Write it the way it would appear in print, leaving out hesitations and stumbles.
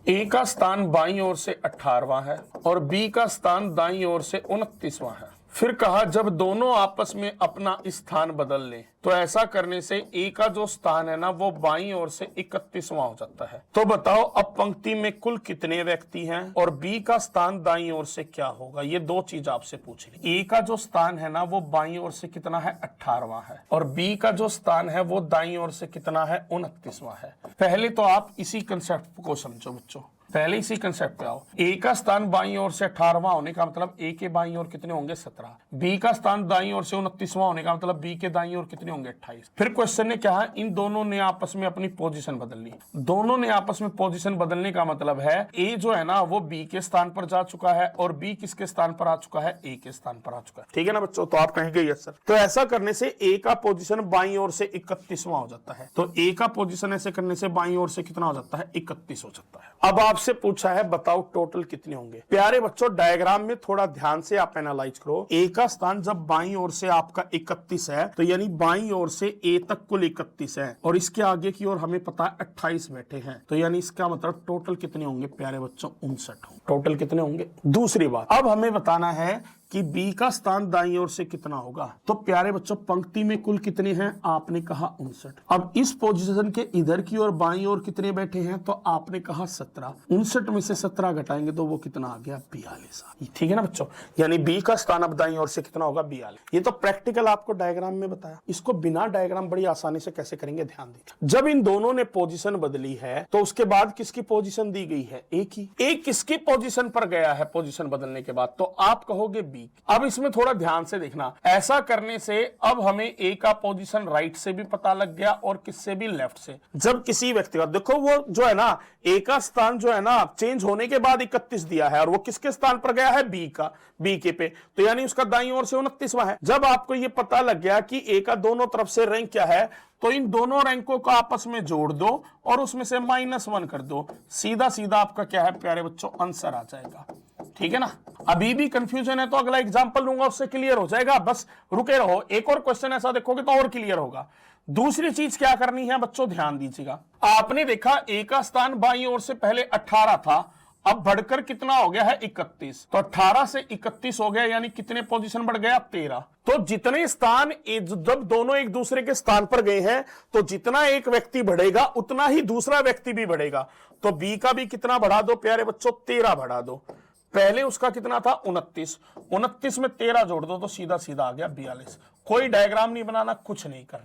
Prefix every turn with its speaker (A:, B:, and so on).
A: ए का स्थान बाईं ओर से 18वां है और बी का स्थान दाईं ओर से 29वां है। फिर कहा जब दोनों आपस में अपना स्थान बदल लें तो ऐसा करने से ए का जो स्थान है ना वो बाईं ओर से 31वां हो जाता है। तो बताओ अब पंक्ति में कुल कितने व्यक्ति हैं और बी का स्थान दाईं ओर से क्या होगा। ये दो चीज आपसे पूछ ली। ए का जो स्थान है ना वो बाईं ओर से कितना है 18वां है और बी का जो स्थान है वो दाईं ओर से कितना है 29वां है। पहले तो आप इसी कंसेप्ट को समझो बच्चों, पहले इसी कंसेप्ट पे आओ। ए का स्थान बाईं ओर से 18वां होने का मतलब ए के बाईं ओर कितने होंगे 17। बी का स्थान दाईं ओर से 29वां होने का मतलब बी के दाईं ओर कितने होंगे 28। फिर क्वेश्चन ने क्या है, इन दोनों ने आपस में अपनी पोजीशन बदल ली। दोनों ने आपस में पोजीशन बदलने का मतलब है ए जो है ना वो बी के स्थान पर जा चुका है और बी किसके स्थान पर आ चुका है, ए के स्थान पर आ चुका है। ठीक है ना बच्चों, तो आप कहेंगे यस सर। तो ऐसा करने से ए का पोजीशन बाईं ओर से 31वां हो जाता है। तो ए का पोजीशन ऐसे करने से बाईं ओर से कितना हो जाता है 31 हो जाता है। अब आपसे पूछा है बताओ टोटल कितने होंगे। प्यारे बच्चों डायग्राम में थोड़ा ध्यान से आप एनालाइज करो। ए का स्थान जब बाईं ओर से आपका 31 है तो यानी बाईं ओर से ए तक कुल 31 है और इसके आगे की ओर हमें पता है 28 बैठे हैं। तो यानी इसका मतलब टोटल कितने होंगे प्यारे बच्चों 59 होंगे। टोटल कितने होंगे। दूसरी बात अब हमें बताना है कि बी का स्थान दाईं ओर से कितना होगा। तो प्यारे बच्चों पंक्ति में कुल कितने हैं, आपने कहा 59। अब इस पोजीशन के इधर की ओर बाईं ओर कितने बैठे हैं, तो आपने कहा 17। 59 में से 17 घटाएंगे तो वो कितना आ गया 42। ठीक है ना बच्चों, यानी बी का स्थान अब दाईं ओर से कितना होगा 42। ये तो प्रैक्टिकल आपको डायग्राम में बताया। इसको बिना डायग्राम बड़ी आसानी से कैसे करेंगे ध्यान दीजिए। जब इन दोनों ने पोजीशन बदली है तो उसके बाद किसकी पोजीशन दी गई है, ए की। ए किसकी पोजीशन पर गया है पोजीशन बदलने के बाद, तो आप कहोगे बी। अब इसमें थोड़ा ध्यान से देखना। ऐसा करने से अब हमें ए का पोजीशन राइट से भी पता लग गया और किससे भी लेफ्ट से। जब किसी व्यक्ति का देखो वो जो है ना ए का स्थान जो है ना चेंज होने के बाद 31 दिया है और वो किसके स्थान पर गया है बी का, बी के पे, तो यानी उसका दाईं ओर से 29वां है। जब आपको ये पता लग गया कि ए का दोनों तरफ से रैंक क्या है तो इन दोनों रैंकों को आपस में जोड़ दो और उसमें से -1 कर दो। सीधा सीधा आपका क्या है प्यारे बच्चों आंसर आ जाएगा। ठीक है ना। अभी भी कंफ्यूजन है तो अगला एग्जांपल लूंगा उससे क्लियर हो जाएगा। बस रुके रहो, एक और क्वेश्चन ऐसा देखोगे तो और क्लियर होगा। दूसरी चीज क्या करनी है बच्चों ध्यान दीजिएगा। आपने देखा ए का स्थान बाईं ओर से पहले 18 था, अब बढ़कर कितना हो गया है 31। तो 18 से 31 हो गया यानी कितने पोजीशन बढ़ गया 13। तो जितने स्थान जब दोनों एक दूसरे के स्थान पर गए हैं तो जितना एक व्यक्ति बढ़ेगा उतना ही दूसरा व्यक्ति भी बढ़ेगा। तो बी का भी कितना बढ़ा दो प्यारे बच्चों 13 बढ़ा दो। पहले उसका कितना था 29 में 13 जोड़ दो तो सीधा सीधा आ गया 42। कोई डायग्राम नहीं बनाना, कुछ नहीं करना।